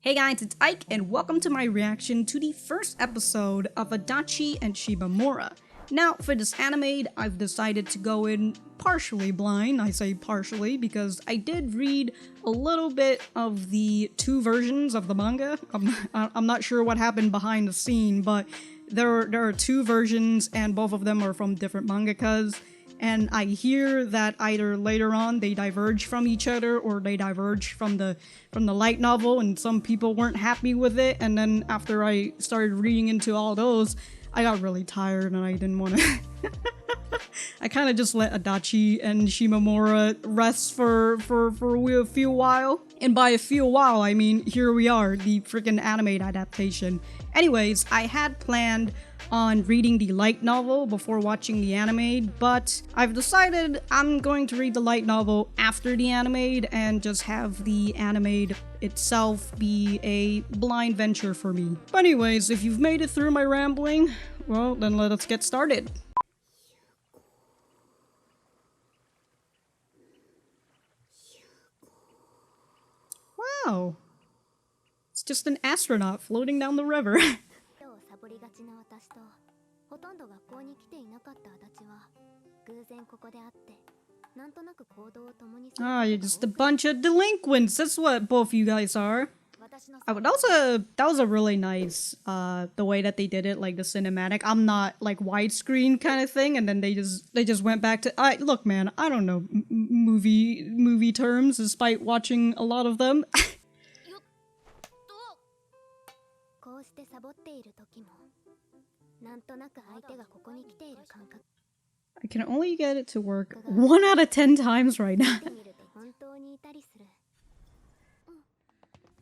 Hey guys, it's Ike, and welcome to my reaction to the first episode of Adachi and Shimamura. Now, for this anime, I've decided to go in partially blind. I say partially because I did read a little bit of the two versions of the manga. I'm not sure what happened behind the scene, but there are two versions, and both of them are from different mangakas. And I hear that either later on they diverge from each other or they diverge from the light novel, and some people weren't happy with it. And then after I started reading into all those, I got really tired and I didn't want to. I kind of just let Adachi and Shimamura rest for a few while. And by a few while, I mean here we are, the freaking anime adaptation. Anyways, I had planned on reading the light novel before watching the anime, but I've decided I'm going to read the light novel after the anime and just have the anime itself be a blind venture for me. But anyways, if you've made it through my rambling, well, then let us get started. Wow. It's just an astronaut floating down the river. Ah, you're just a bunch of delinquents. That's what both you guys are. That was a really nice, the way that they did it, like the cinematic. I'm not like widescreen kind of thing, and then they just went back to. Look, man, I don't know movie terms, despite watching a lot of them. I can only get it to work 1 out of 10 times right now.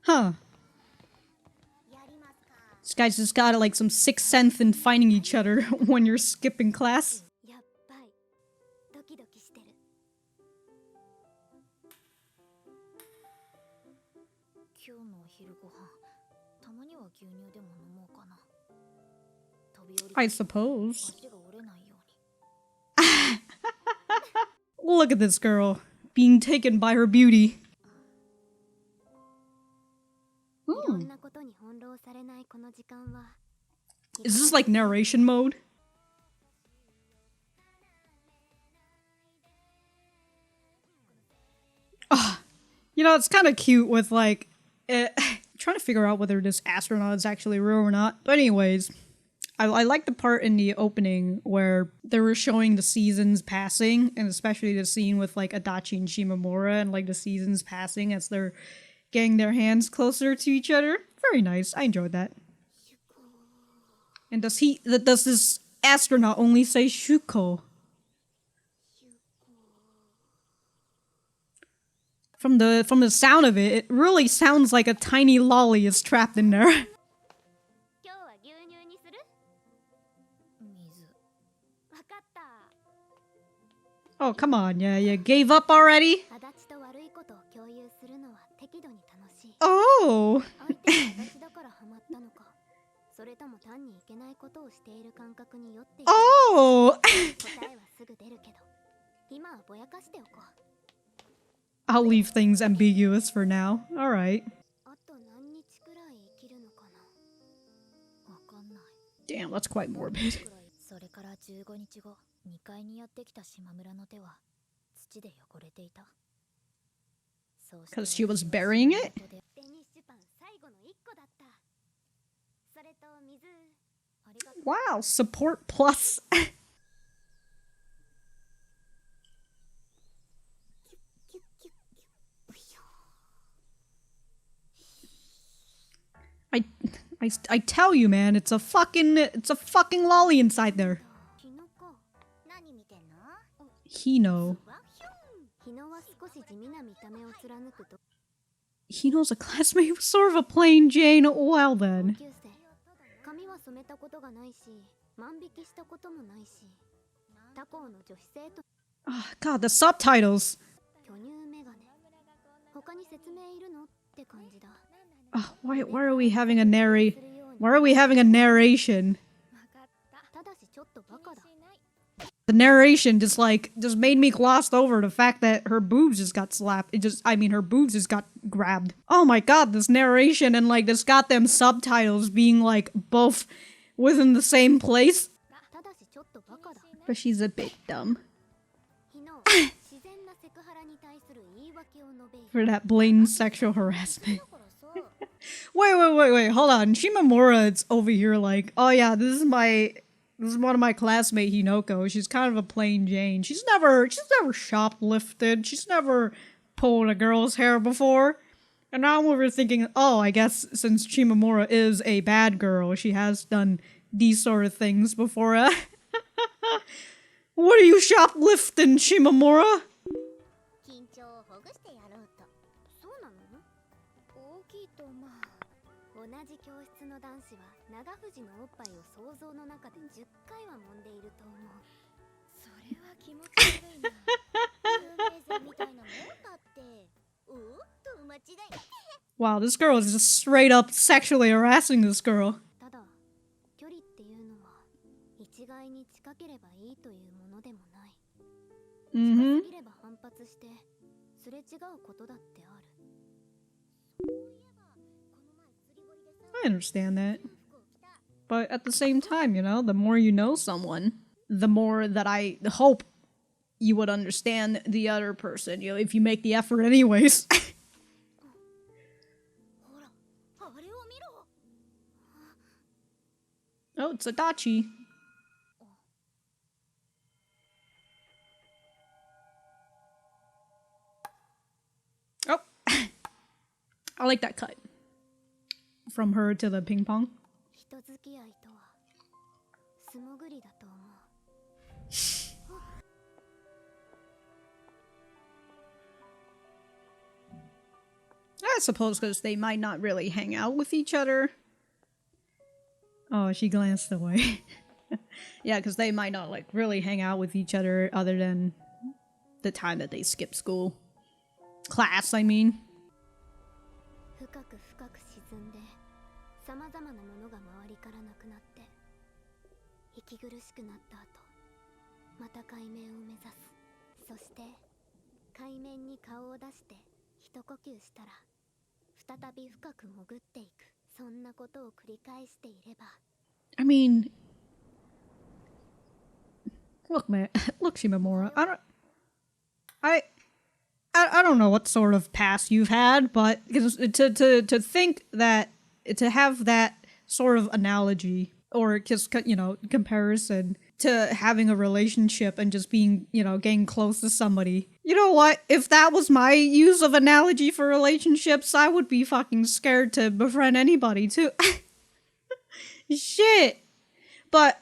Huh. These guys just got like some sixth sense in finding each other when you're skipping class. I suppose. Look at this girl, being taken by her beauty. Is this like narration mode? Oh, you know, it's kind of cute with like, trying to figure out whether this astronaut is actually real or not. But anyways, I like the part in the opening where they were showing the seasons passing, and especially the scene with like Adachi and Shimamura and like the seasons passing as they're getting their hands closer to each other. Very nice. I enjoyed that. And does this astronaut only say Shuko? From the sound of it, it really sounds like a tiny lolly is trapped in there. Oh, come on, yeah, you gave up already? Oh! Oh! I'll leave things ambiguous for now. Alright. Damn, that's quite morbid. Because she was burying it? Wow, support plus. I tell you, man, it's a fucking lolly inside there. Hino. Hino's a classmate who's sort of a plain Jane. Well then. Oh, God, the subtitles. Oh, why are we having a narration? The narration just made me gloss over the fact that her boobs just got slapped. Her boobs just got grabbed. Oh my god, this narration and like this goddamn subtitles being like both within the same place. But she's a bit dumb. For that blatant sexual harassment. Wait, hold on. Shimamura is over here like, oh yeah, this is one of my classmate Hinoko. She's kind of a plain Jane. She's never shoplifted. She's never pulled a girl's hair before. And now we were thinking, oh, I guess since Shimamura is a bad girl, she has done these sort of things before. What are you shoplifting, Shimamura? Wow, this girl is just straight up sexually harassing this girl. Mm-hmm. I understand that. But at the same time, you know, the more you know someone, the more that I hope you would understand the other person, you know, if you make the effort anyways. Oh, it's Adachi. Oh, I like that cut. From her to the ping pong. I suppose because they might not really hang out with each other. Oh, she glanced away. Yeah, because they might not like really hang out with each other than the time that they skip school. Class, I mean. I mean, look, man, look, Shimamura. I don't know what sort of past you've had, but to think that to have that sort of analogy or just, you know, comparison to having a relationship and just being, you know, getting close to somebody. You know what? If that was my use of analogy for relationships, I would be fucking scared to befriend anybody too. Shit. But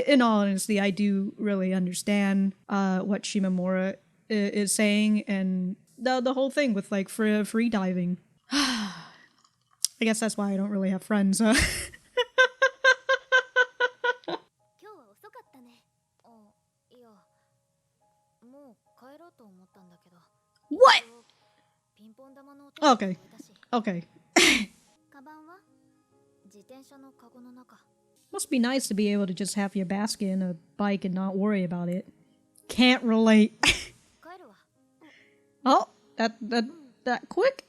in all honesty, I do really understand what Shimamura is saying and the whole thing with like free diving. I guess that's why I don't really have friends. What? Okay. Okay. Must be nice to be able to just have your basket in a bike and not worry about it. Can't relate. Oh, that quick?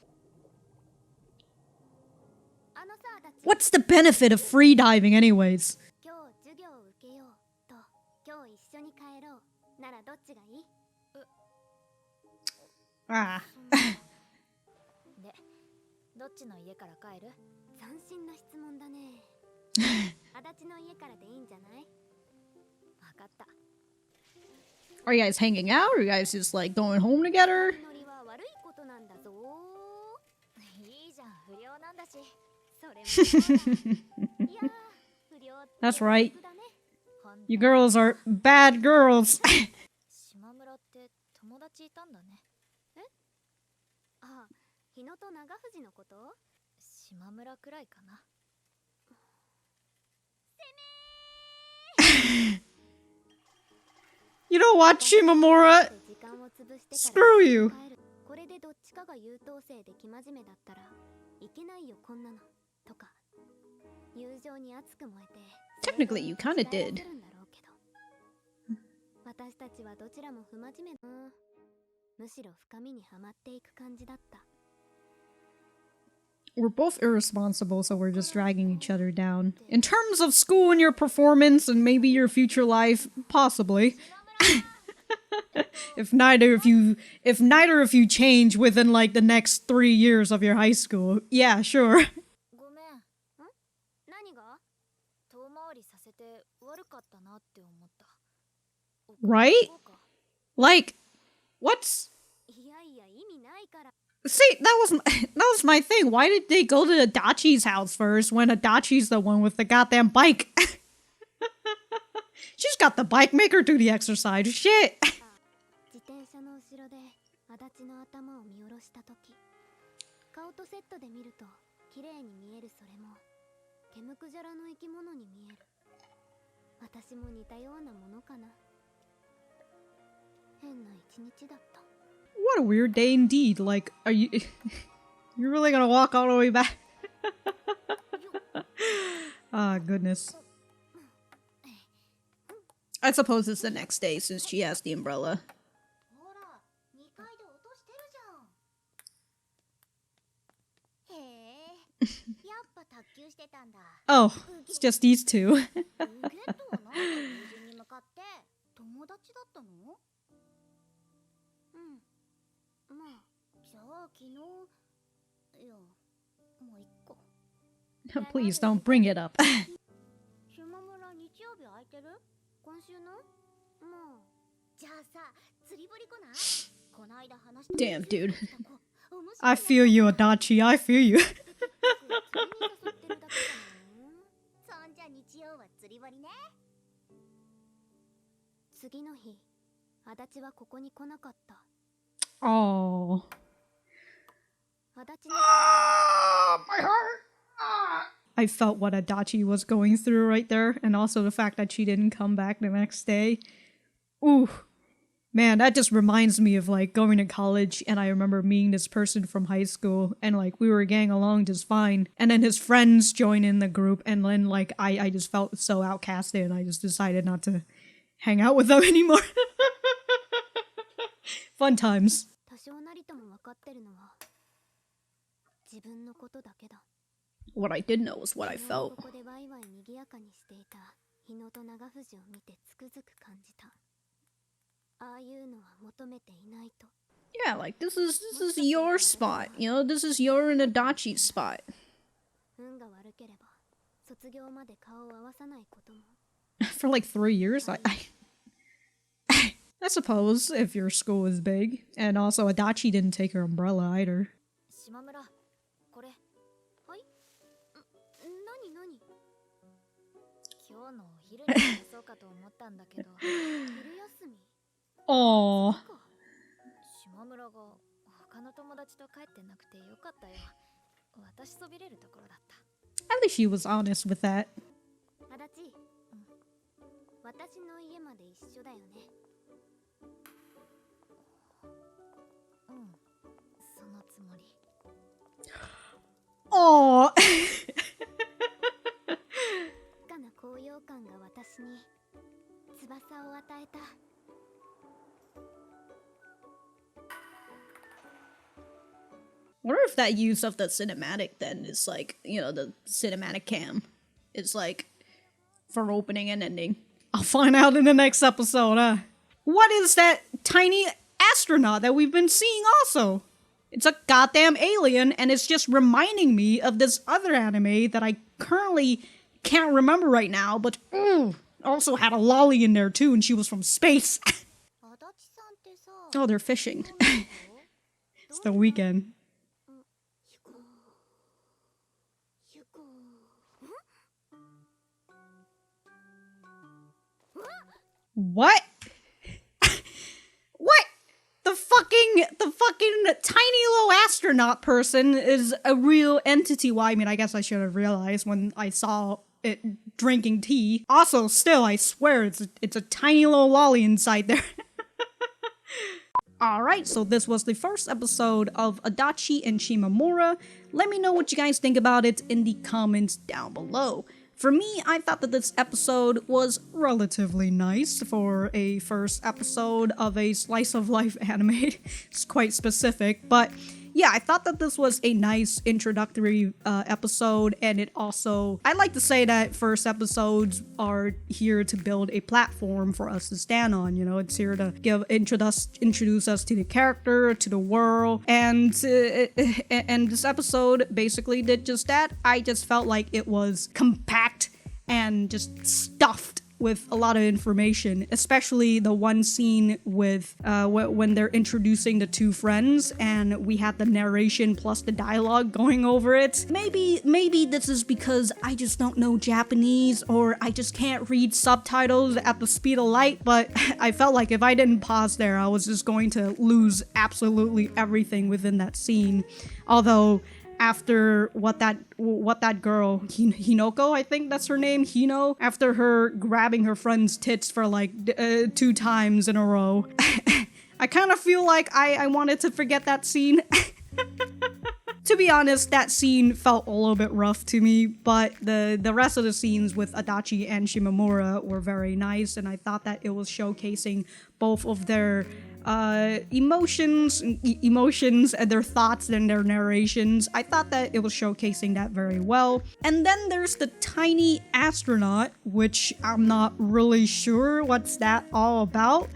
What's the benefit of free diving anyways? Ah. Are you guys hanging out? Or are you guys just like going home together? That's right. You girls are bad girls. You know what, Shimamura? Screw you. Technically, you kinda did. We're both irresponsible, so we're just dragging each other down. In terms of school and your performance and maybe your future life, possibly. if neither of you change within like the next 3 years of your high school, yeah, sure. Right? Like, what's... See, that was my thing. Why did they go to Adachi's house first when Adachi's the one with the goddamn bike? She's got the bike, make her do the exercise. Shit. What a weird day indeed. Like, are you... You're really gonna walk all the way back? Ah, goodness. I suppose it's the next day since she has the umbrella. Oh, it's just these two. Please don't bring it up. Damn, dude. I feel you, Adachi. I feel you. Oh. My heart. I felt what Adachi was going through right there, and also the fact that she didn't come back the next day. Ooh. Man, that just reminds me of like going to college, and I remember meeting this person from high school, and like we were getting along just fine, and then his friends joined in the group, and then like I just felt so outcasted, and I just decided not to hang out with them anymore. Fun times. What I did know was what I felt. Yeah, like this is your spot, you know, this is your and Adachi's spot. For like 3 years, I suppose, if your school is big. And also, Adachi didn't take her umbrella either. Aww. At least she was honest with that. Aww. I wonder if that use of the cinematic then is like, you know, the cinematic cam is like for opening and ending. I'll find out in the next episode, huh? What is that tiny astronaut that we've been seeing also? It's a goddamn alien, and it's just reminding me of this other anime that I currently can't remember right now, but also had a lolly in there too, and she was from space. Oh, they're fishing. It's the weekend. What? What? The fucking tiny little astronaut person is a real entity. Well, I mean, I guess I should have realized when I saw it drinking tea. Also, still, I swear, it's a tiny little lolly inside there. Alright, so this was the first episode of Adachi and Shimamura. Let me know what you guys think about it in the comments down below. For me, I thought that this episode was relatively nice for a first episode of a slice of life anime. It's quite specific, but yeah, I thought that this was a nice introductory episode, and it also, I like to say that first episodes are here to build a platform for us to stand on, you know, it's here to introduce us to the character, to the world, and this episode basically did just that. I just felt like it was compact and just stuffed with a lot of information, especially the one scene with when they're introducing the two friends and we had the narration plus the dialogue going over it. Maybe this is because I just don't know Japanese or I just can't read subtitles at the speed of light, but I felt like if I didn't pause there, I was just going to lose absolutely everything within that scene. Although after what that girl, Hinoko, I think that's her name, Hino, after her grabbing her friend's tits for like 2 times in a row, I kind of feel like I wanted to forget that scene. To be honest, that scene felt a little bit rough to me, but the rest of the scenes with Adachi and Shimamura were very nice, and I thought that it was showcasing both of their emotions and their thoughts and their narrations. I thought that it was showcasing that very well. And then there's the tiny astronaut, which I'm not really sure what's that all about.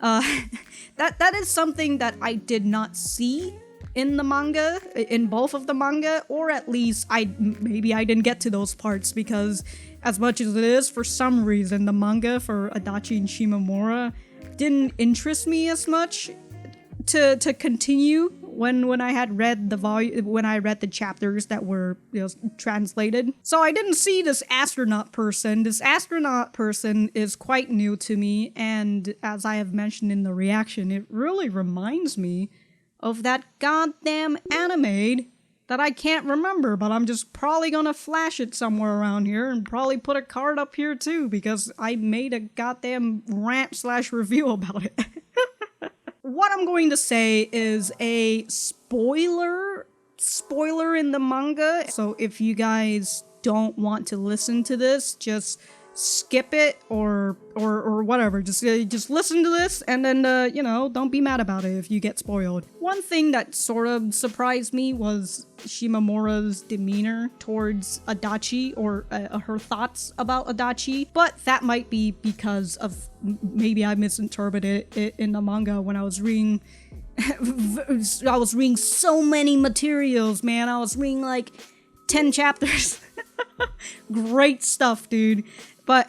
That is something that I did not see in the manga, in both of the manga, or at least maybe I didn't get to those parts, because as much as it is, for some reason the manga for Adachi and Shimamura didn't interest me as much to continue when I had read the chapters that were, you know, translated. So I didn't see this astronaut person. This astronaut person is quite new to me, and as I have mentioned in the reaction, it really reminds me of that goddamn anime that I can't remember, but I'm just probably gonna flash it somewhere around here and probably put a card up here too, because I made a goddamn rant/review about it. What I'm going to say is a spoiler in the manga, so if you guys don't want to listen to this, just skip it or whatever. Just listen to this and then you know, don't be mad about it if you get spoiled. One thing that sort of surprised me was Shimamura's demeanor towards Adachi, or her thoughts about Adachi, but that might be because of maybe I misinterpreted it in the manga when I was reading. I was reading so many materials, man. I was reading like 10 chapters. Great stuff, dude. But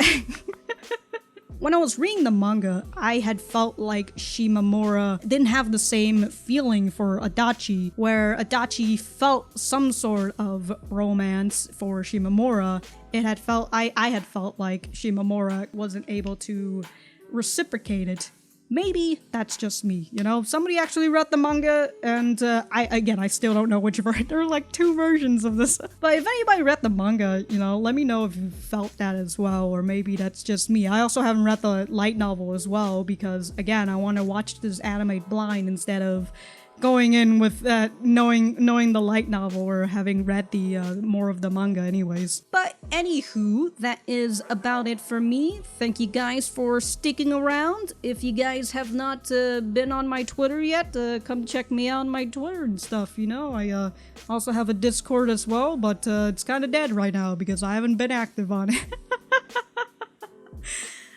when I was reading the manga, I had felt like Shimamura didn't have the same feeling for Adachi, where Adachi felt some sort of romance for Shimamura. I had felt like Shimamura wasn't able to reciprocate it. Maybe that's just me, you know? Somebody actually read the manga, and I still don't know which version. There are like 2 versions of this. But if anybody read the manga, you know, let me know if you felt that as well, or maybe that's just me. I also haven't read the light novel as well, because again, I want to watch this anime blind instead of going in with knowing the light novel or having read the more of the manga anyways. But anywho, that is about it for me. Thank you guys for sticking around. If you guys have not been on my Twitter yet, come check me out on my Twitter and stuff, you know. I also have a Discord as well, but it's kind of dead right now because I haven't been active on it.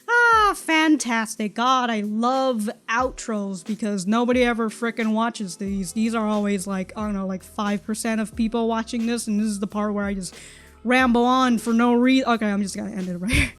Ah, fantastic. God, I love outros because nobody ever frickin' watches these. These are always like, I don't know, like 5% of people watching this, and this is the part where I just ramble on for no reason. Okay, I'm just gonna end it right here.